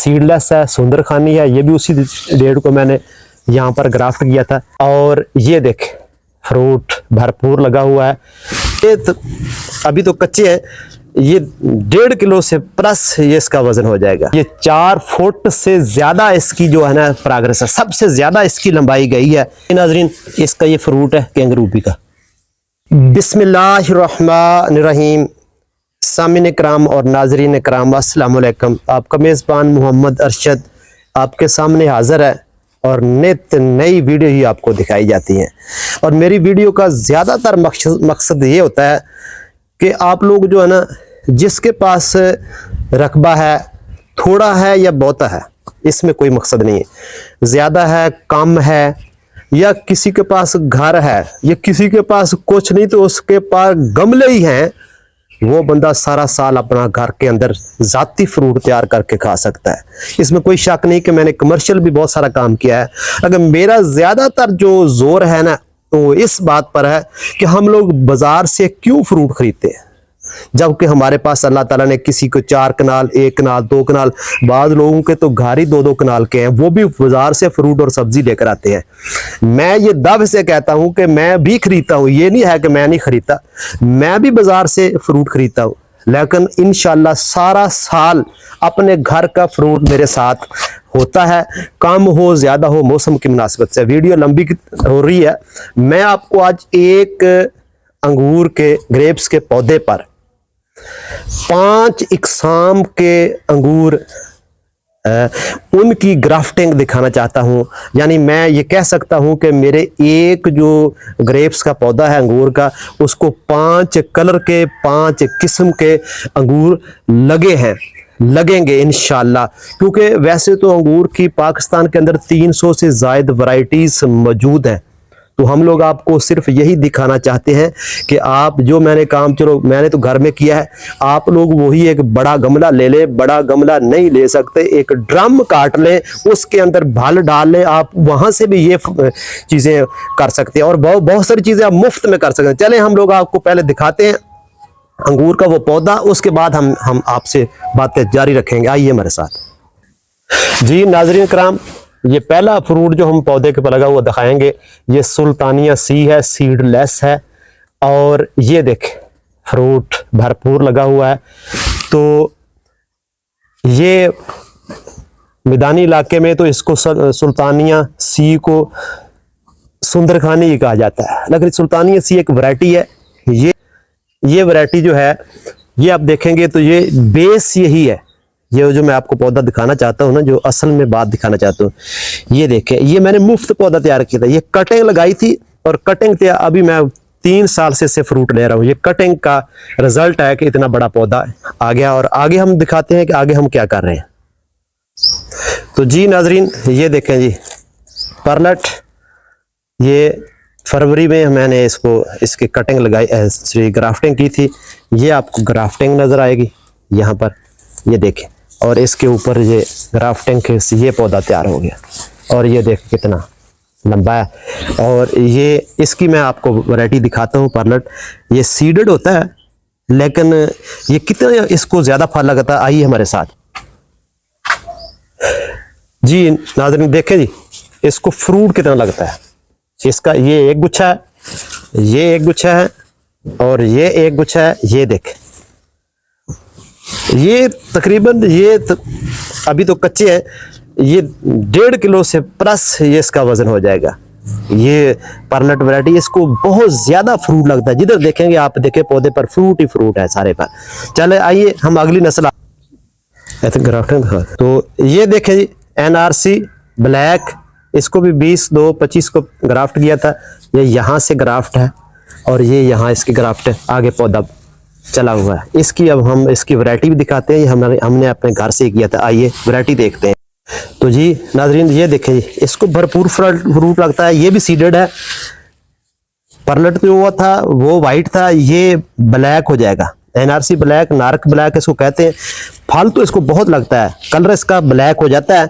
Seedless है, सुंदरखानी है, ये भी उसी डेट को मैंने यहाँ पर ग्राफ्ट किया था। और ये देख फ्रूट भरपूर लगा हुआ है। ये तो अभी तो कच्चे हैं, ये 1.5 किलो से प्लस ये इसका वजन हो जाएगा। ये 4 फुट से ज्यादा इसकी जो है ना प्रोग्रेस है, सबसे ज्यादा इसकी लंबाई गई है। नाजरीन इसका ये फ्रूट है किंग रूबी का। बिस्मिल्लाहिर्रहमानिर्रहीम। सामिन इकराम और नाजरीन इकराम अस्सलाम वालेकुम। आपका मेज़बान मोहम्मद अरशद आपके सामने हाजिर है और नित नई वीडियो ही आपको दिखाई जाती हैं। और मेरी वीडियो का ज़्यादातर मकसद ये होता है कि आप लोग जो है ना, जिसके पास रकबा है, थोड़ा है या बहुता है, इसमें कोई मकसद नहीं है, ज़्यादा है कम है, या किसी के पास घर है या किसी के पास कुछ नहीं तो उसके पास गमले ही हैं, वो बंदा सारा साल अपना घर के अंदर ज़ाती फ्रूट तैयार करके खा सकता है। इसमें कोई शक नहीं कि मैंने कमर्शियल भी बहुत सारा काम किया है। अगर मेरा ज़्यादातर जो जोर है ना, तो इस बात पर है कि हम लोग बाज़ार से क्यों फ्रूट खरीदते हैं, जबकि हमारे पास अल्लाह ताला ने किसी को 4 कनाल, 1 कनाल, 2 कनाल, बाद लोगों के तो घर ही 2-2 कनाल के हैं, वो भी बाजार से फ्रूट और सब्जी लेकर आते हैं। मैं ये दावे से कहता हूं कि मैं भी खरीदता हूं, ये नहीं है कि मैं नहीं खरीदता, मैं भी बाजार से फ्रूट खरीदता हूं, लेकिन इंशाल्लाह सारा साल अपने घर का फ्रूट मेरे साथ होता है, कम हो ज्यादा हो, मौसम की मुनासिबत से। वीडियो लंबी हो रही है। मैं आपको आज एक अंगूर के ग्रेप्स के पौधे पर 5 इकसाम के अंगूर उनकी ग्राफ्टिंग दिखाना चाहता हूं। यानी मैं ये कह सकता हूं कि मेरे एक जो ग्रेप्स का पौधा है अंगूर का, उसको 5 कलर के 5 किस्म के अंगूर लगेंगे इंशाल्लाह। क्योंकि वैसे तो अंगूर की पाकिस्तान के अंदर 300 से ज़ायद वैरायटीज मौजूद हैं, तो हम लोग आपको सिर्फ यही दिखाना चाहते हैं कि आप जो मैंने काम, चलो मैंने तो घर में किया है, आप लोग वही एक बड़ा गमला ले लें। बड़ा गमला नहीं ले सकते, एक ड्रम काट लें, उसके अंदर भल डाल लें, आप वहां से भी ये चीजें कर सकते हैं और बहुत सारी चीजें आप मुफ्त में कर सकते हैं। चले हम लोग आपको पहले दिखाते हैं अंगूर का वो पौधा, उसके बाद हम आपसे बातें जारी रखेंगे। आइए हमारे साथ। जी नाज़रीन कराम, ये पहला फ्रूट जो हम पौधे के पर लगा हुआ दिखाएंगे, ये सुल्तानिया सी है, सीडलेस है। और ये देख फ्रूट भरपूर लगा हुआ है। तो ये मैदानी इलाके में तो इसको सुल्तानिया सी को सुंदरखानी कहा जाता है, लेकिन सुल्तानिया सी एक वैरायटी है। ये वैरायटी जो है, ये आप देखेंगे तो ये बेस यही है। ये जो मैं आपको पौधा दिखाना चाहता हूँ ना, जो असल में बात दिखाना चाहता हूँ, ये देखें, ये मैंने मुफ्त पौधा तैयार किया था। ये कटिंग लगाई थी और कटिंग तैयार, अभी मैं 3 साल से फ्रूट ले रहा हूँ। ये कटिंग का रिजल्ट है कि इतना बड़ा पौधा आ गया। और आगे हम दिखाते हैं कि आगे हम क्या कर रहे हैं। तो जी नाजरीन, ये देखें जी परलट, ये फरवरी में मैंने इसकी कटिंग लगाई, ग्राफ्टिंग की थी। ये आपको ग्राफ्टिंग नजर आएगी यहाँ पर, ये देखें। और इसके ऊपर ये ग्राफ्टिंग के ये पौधा तैयार हो गया। और ये देख कितना लंबा है। और ये इसकी मैं आपको वैरायटी दिखाता हूँ परलट। ये सीडेड होता है, लेकिन ये कितना इसको ज्यादा फल लगता है, आइए हमारे साथ। जी नाज़रीन देखें जी, इसको फ्रूट कितना लगता है। इसका ये एक गुच्छा है, ये एक गुच्छा है और ये एक गुच्छा है। ये देख, ये तकरीबन अभी तो कच्चे हैं, ये 1.5 किलो से प्लस ये इसका वजन हो जाएगा। ये परलट वैरायटी, इसको बहुत ज्यादा फ्रूट लगता है। जिधर देखेंगे आप देखें पौधे पर फ्रूट ही फ्रूट है सारे पर। चले आइए हम अगली नस्ल ग्राफ्टिंग। तो ये देखें जी NRC ब्लैक, इसको भी 20-2-25 को ग्राफ्ट किया था। ये यहाँ से ग्राफ्ट है और ये यहाँ इसकी ग्राफ्ट है, आगे पौधा चला हुआ है। इसकी अब हम इसकी वैरायटी भी दिखाते हैं। ये हमने अपने घर से किया था, आइए वैरायटी देखते हैं। तो जी नाजरीन ये देखें जी, इसको भरपूर फ्रूट लगता है। ये भी सीडेड है। परलट जो हुआ था वो वाइट था, ये ब्लैक हो जाएगा। NRC ब्लैक, नार्क ब्लैक इसको कहते हैं। फल तो इसको बहुत लगता है, कलर इसका ब्लैक हो जाता है।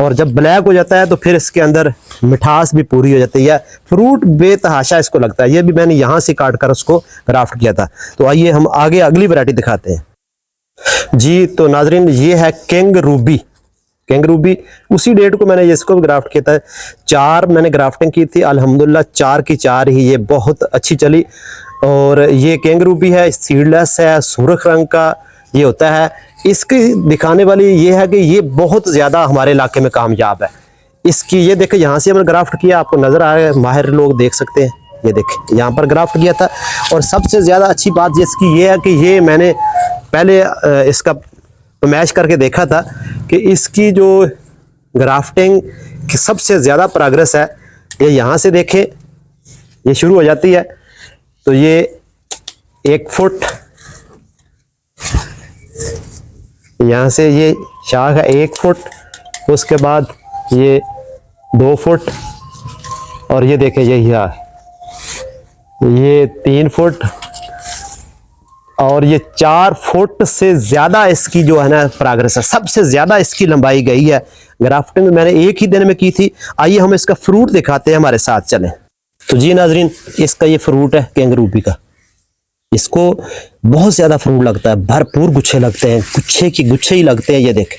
और जब ब्लैक हो जाता है तो फिर इसके अंदर मिठास भी पूरी हो जाती है। फ्रूट बेतहाशा इसको लगता है। ये भी मैंने यहाँ से काट कर उसको ग्राफ्ट किया था। तो आइए हम आगे अगली वैरायटी दिखाते हैं। जी तो नाजरीन, ये है किंग रूबी। कैंगरू भी उसी डेट को मैंने इसको भी ग्राफ्ट किया था। 4 मैंने ग्राफ्टिंग की थी, अल्हम्दुलिल्लाह 4 की 4 ही ये बहुत अच्छी चली। और ये कैंगरू भी है, सीडलेस है, सुर्ख रंग का ये होता है। इसकी दिखाने वाली ये है कि ये बहुत ज़्यादा हमारे इलाके में कामयाब है। इसकी ये देखें, यहाँ से हमने ग्राफ्ट किया, आपको नज़र आ रहा है, माहिर लोग देख सकते हैं। ये देखें यहाँ पर ग्राफ्ट किया था। और सबसे ज़्यादा अच्छी बात जिसकी ये है कि ये मैंने पहले इसका मैच करके देखा था कि इसकी जो ग्राफ्टिंग की सबसे ज़्यादा प्रोग्रेस है, ये यहाँ से देखें, ये शुरू हो जाती है तो ये 1 फुट, यहाँ से ये शाख है 1 फुट, उसके बाद ये 2 फुट, और ये देखें ये 3 फुट, और ये 4 फुट से ज्यादा इसकी जो है ना प्रोग्रेस है, सबसे ज्यादा इसकी लंबाई गई है। ग्राफ्टिंग मैंने एक ही दिन में की थी। आइए हम इसका फ्रूट दिखाते हैं, हमारे साथ चलें। तो जी नाजरीन, इसका ये फ्रूट है कैंगरूबी का। इसको बहुत ज्यादा फ्रूट लगता है, भरपूर गुच्छे लगते हैं, गुच्छे की गुच्छे ही लगते हैं, ये देखें।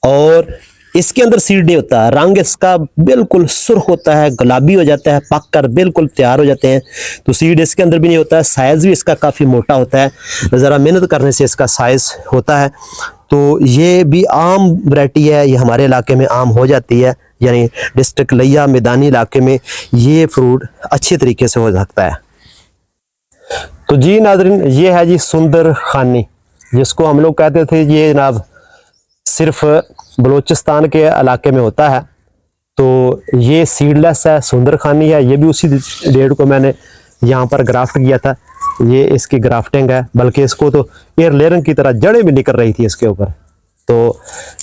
और इसके अंदर सीड नहीं होता, रंग इसका बिल्कुल सुर्ख होता है, गुलाबी हो जाता है, पक कर बिल्कुल तैयार हो जाते हैं। तो सीड इसके अंदर भी नहीं होता है। साइज भी इसका काफ़ी मोटा होता है, ज़रा मेहनत करने से इसका साइज होता है। तो ये भी आम वैरायटी है, ये हमारे इलाके में आम हो जाती है, यानी डिस्ट्रिक्ट लिया मैदानी इलाके में ये फ्रूट अच्छे तरीके से हो सकता है। तो जी नाज़रीन, ये है जी सुंदर खानी, जिसको हम लोग कहते थे, ये जनाब सिर्फ बलूचिस्तान के इलाके में होता है। तो ये सीडलेस है, सुंदर खानी है। ये भी उसी डेट को मैंने यहाँ पर ग्राफ्ट किया था। ये इसकी ग्राफ्टिंग है, बल्कि इसको तो एयर लेयरिंग की तरह जड़ें भी निकल रही थी इसके ऊपर। तो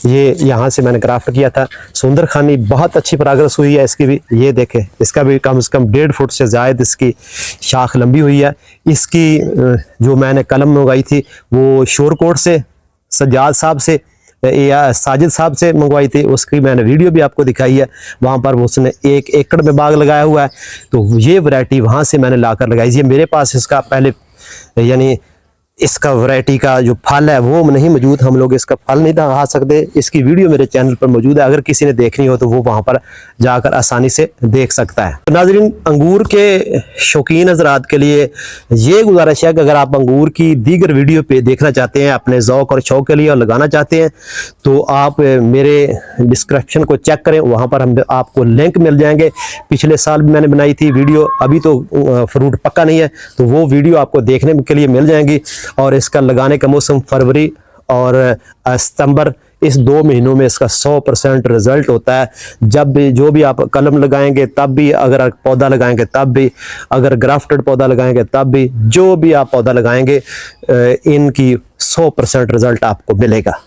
ये यहाँ से मैंने ग्राफ्ट किया था। सुंदर खानी बहुत अच्छी प्रोग्रेस हुई है इसकी भी। ये देखें, इसका भी कम से कम 1.5 फुट से ज़ायद इसकी शाख लंबी हुई है। इसकी जो मैंने कलम मंगवाई थी वो शोरकोट से, सज्जाद साहब से या साजिद साहब से मंगवाई थी। उसकी मैंने वीडियो भी आपको दिखाई है। वहाँ पर उसने 1 एकड़ में बाग लगाया हुआ है। तो ये वैरायटी वहाँ से मैंने लाकर लगाई। ये मेरे पास इसका पहले यानी इसका वैरायटी का जो फल है वो नहीं मौजूद, हम लोग इसका फल नहीं दिखा सकते। इसकी वीडियो मेरे चैनल पर मौजूद है, अगर किसी ने देखनी हो तो वो वहाँ पर जाकर आसानी से देख सकता है। तो नाज़रीन, अंगूर के शौकीन हज़रात के लिए ये गुजारिश है कि अगर आप अंगूर की दीगर वीडियो पे देखना चाहते हैं अपने ज़ौक़ और शौक़ के लिए और लगाना चाहते हैं, तो आप मेरे डिस्क्रिप्शन को चेक करें, वहाँ पर हम आपको लिंक मिल जाएंगे। पिछले साल भी मैंने बनाई थी वीडियो, अभी तो फ्रूट पक्का नहीं है, तो वो वीडियो आपको देखने के लिए मिल जाएंगी। और इसका लगाने का मौसम फरवरी और सितंबर, इस 2 महीनों में इसका 100% रिजल्ट होता है। जब भी जो भी आप कलम लगाएंगे तब भी, अगर पौधा लगाएंगे तब भी, अगर ग्राफ्टेड पौधा लगाएंगे तब भी, जो भी आप पौधा लगाएंगे इनकी 100% रिजल्ट आपको मिलेगा।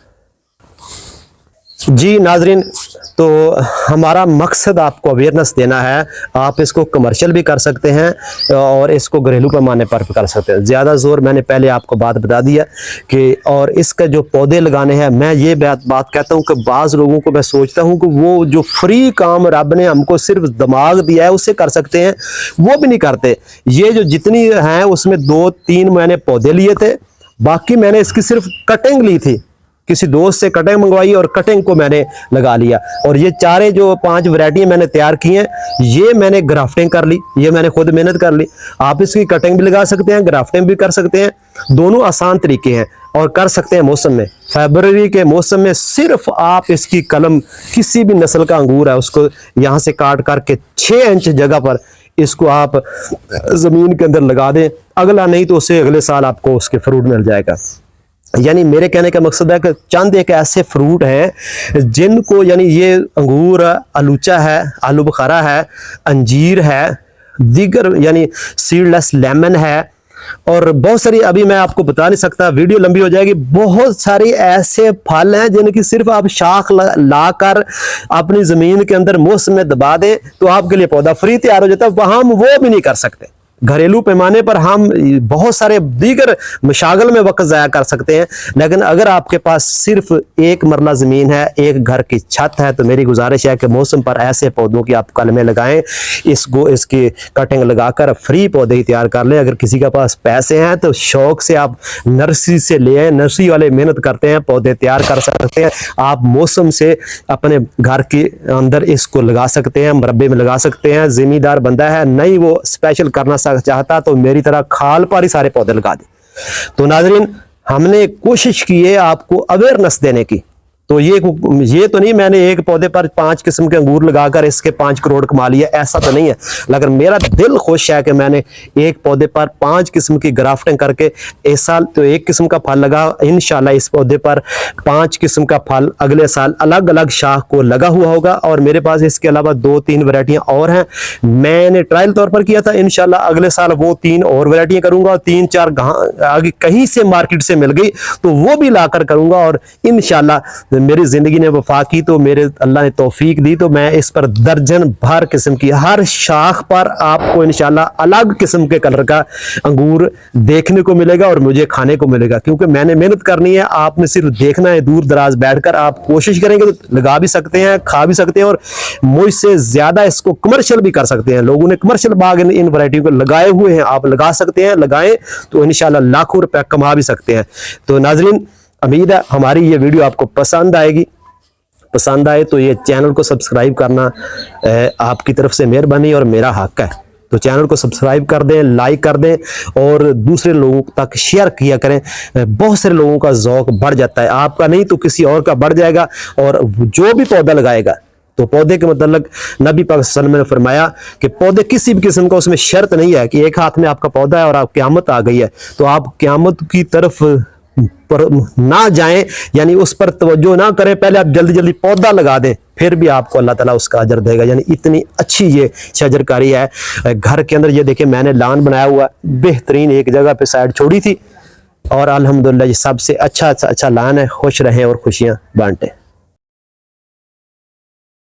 जी नाजरीन, तो हमारा मकसद आपको अवेयरनेस देना है। आप इसको कमर्शियल भी कर सकते हैं और इसको घरेलू पैमाने पर भी कर सकते हैं। ज़्यादा जोर मैंने पहले आपको बात बता दिया कि, और इसका जो पौधे लगाने हैं, मैं ये बात कहता हूँ कि बाज़ लोगों को मैं सोचता हूँ कि वो जो फ्री काम रब ने हमको सिर्फ दिमाग दिया है उससे कर सकते हैं, वो भी नहीं करते। ये जो जितनी हैं उसमें 2-3 मैंने पौधे लिए थे, बाकी मैंने इसकी सिर्फ कटिंग ली थी, किसी दोस्त से कटिंग मंगवाई और कटिंग को मैंने लगा लिया। और ये 4 जो 5 वैरायटी मैंने तैयार की हैं, ये मैंने ग्राफ्टिंग कर ली, ये मैंने खुद मेहनत कर ली। आप इसकी कटिंग भी लगा सकते हैं, ग्राफ्टिंग भी कर सकते हैं, दोनों आसान तरीके हैं और कर सकते हैं मौसम में। फरवरी के मौसम में सिर्फ आप इसकी कलम, किसी भी नस्ल का अंगूर है उसको यहाँ से काट करके 6 इंच जगह पर इसको आप ज़मीन के अंदर लगा दें, अगला नहीं तो उससे अगले साल आपको उसके फ्रूट मिल जाएगा। यानी मेरे कहने का मकसद है कि चंद एक ऐसे फ्रूट हैं जिनको, यानी ये अंगूर, आलूचा है, आलू बुखारा है, अंजीर है, दीगर यानी सीडलेस लेमन है, और बहुत सारी, अभी मैं आपको बता नहीं सकता, वीडियो लंबी हो जाएगी। बहुत सारे ऐसे फल हैं जिनकी सिर्फ आप शाख लाकर अपनी ज़मीन के अंदर मौसम में दबा दें तो आपके लिए पौधा फ्री तैयार हो जाता है। वहाँ हम वो भी नहीं कर सकते। घरेलू पैमाने पर हम बहुत सारे दीगर मशागल में वक्त ज़ाया कर सकते हैं, लेकिन अगर आपके पास सिर्फ एक मरला ज़मीन है, एक घर की छत है, तो मेरी गुजारिश है कि मौसम पर ऐसे पौधों की आप कलमें लगाएं, इसकी कटिंग लगाकर फ्री पौधे ही तैयार कर लें। अगर किसी के पास पैसे हैं तो शौक से आप नर्सरी से ले आए, नर्सरी वाले मेहनत करते हैं, पौधे तैयार कर सकते हैं। आप मौसम से अपने घर के अंदर इसको लगा सकते हैं, मरबे में लगा सकते हैं। जिम्मेदार बंदा है, नहीं वो स्पेशल करना चाहता तो मेरी तरह खाल पर ही सारे पौधे लगा दे। तो नाजरीन, हमने कोशिश की है आपको अवेयरनेस देने की। तो ये तो नहीं मैंने एक पौधे पर 5 किस्म के अंगूर लगाकर इसके 5 करोड़ कमा लिया, ऐसा तो नहीं है। लेकिन मेरा दिल खुश है कि मैंने एक पौधे पर 5 किस्म की ग्राफ्टिंग करके इस साल तो 1 किस्म का फल लगा, इंशाल्लाह इस पौधे पर 5 किस्म का फल अगले साल अलग अलग शाख को लगा हुआ होगा। और मेरे पास इसके अलावा 2-3 वैरायटियां और हैं, मैंने ट्रायल तौर पर किया था। इंशाल्लाह अगले साल वो 3 और वैरायटियां करूंगा, और 3-4 आगे कहीं से मार्केट से मिल गई तो वो भी लाकर करूंगा। और इंशाल्लाह मेरी जिंदगी ने वफा की तो मेरे अल्लाह ने तौफीक दी तो मैं इस पर दर्जन भर किस्म की, हर शाख पर आपको इंशाल्लाह अलग किस्म के कलर का अंगूर देखने को मिलेगा और मुझे खाने को मिलेगा। क्योंकि मैंने मेहनत करनी है, आपने सिर्फ देखना है। दूर दराज बैठकर आप कोशिश करेंगे तो लगा भी सकते हैं, खा भी सकते हैं, और मुझसे ज्यादा इसको कमर्शियल भी कर सकते हैं। लोगों ने कमर्शियल बाग इन वैरायटियों को लगाए हुए हैं, आप लगा सकते हैं, लगाएं तो इंशाल्लाह लाखों रुपए कमा भी सकते हैं। तो नाजरीन, उम्मीद है हमारी ये वीडियो आपको पसंद आएगी। पसंद आए तो ये चैनल को सब्सक्राइब करना आपकी तरफ से मेहरबानी और मेरा हक है। तो चैनल को सब्सक्राइब कर दें, लाइक कर दें और दूसरे लोगों तक शेयर किया करें। बहुत सारे लोगों का ज़ौक बढ़ जाता है, आपका नहीं तो किसी और का बढ़ जाएगा। और जो भी पौधा लगाएगा तो पौधे के मतलब नबी पाक सल्लल्लाहु अलैहि वसल्लम ने फरमाया कि पौधे किसी भी किस्म का, उसमें शर्त नहीं है कि एक हाथ में आपका पौधा है और आप क़यामत आ गई है तो आप क़यामत की तरफ पर ना जाएं, यानी उस पर तवज्जो ना करें। पहले आप जल्दी जल्दी पौधा लगा दें, फिर भी आपको अल्लाह ताला उसका अजर देगा। यानी इतनी अच्छी ये शजरकारी है। घर के अंदर ये देखिए मैंने लान बनाया हुआ, बेहतरीन एक जगह पे साइड छोड़ी थी, और अल्हम्दुलिल्लाह ये सबसे अच्छा लान है। खुश रहें और खुशियां बांटें।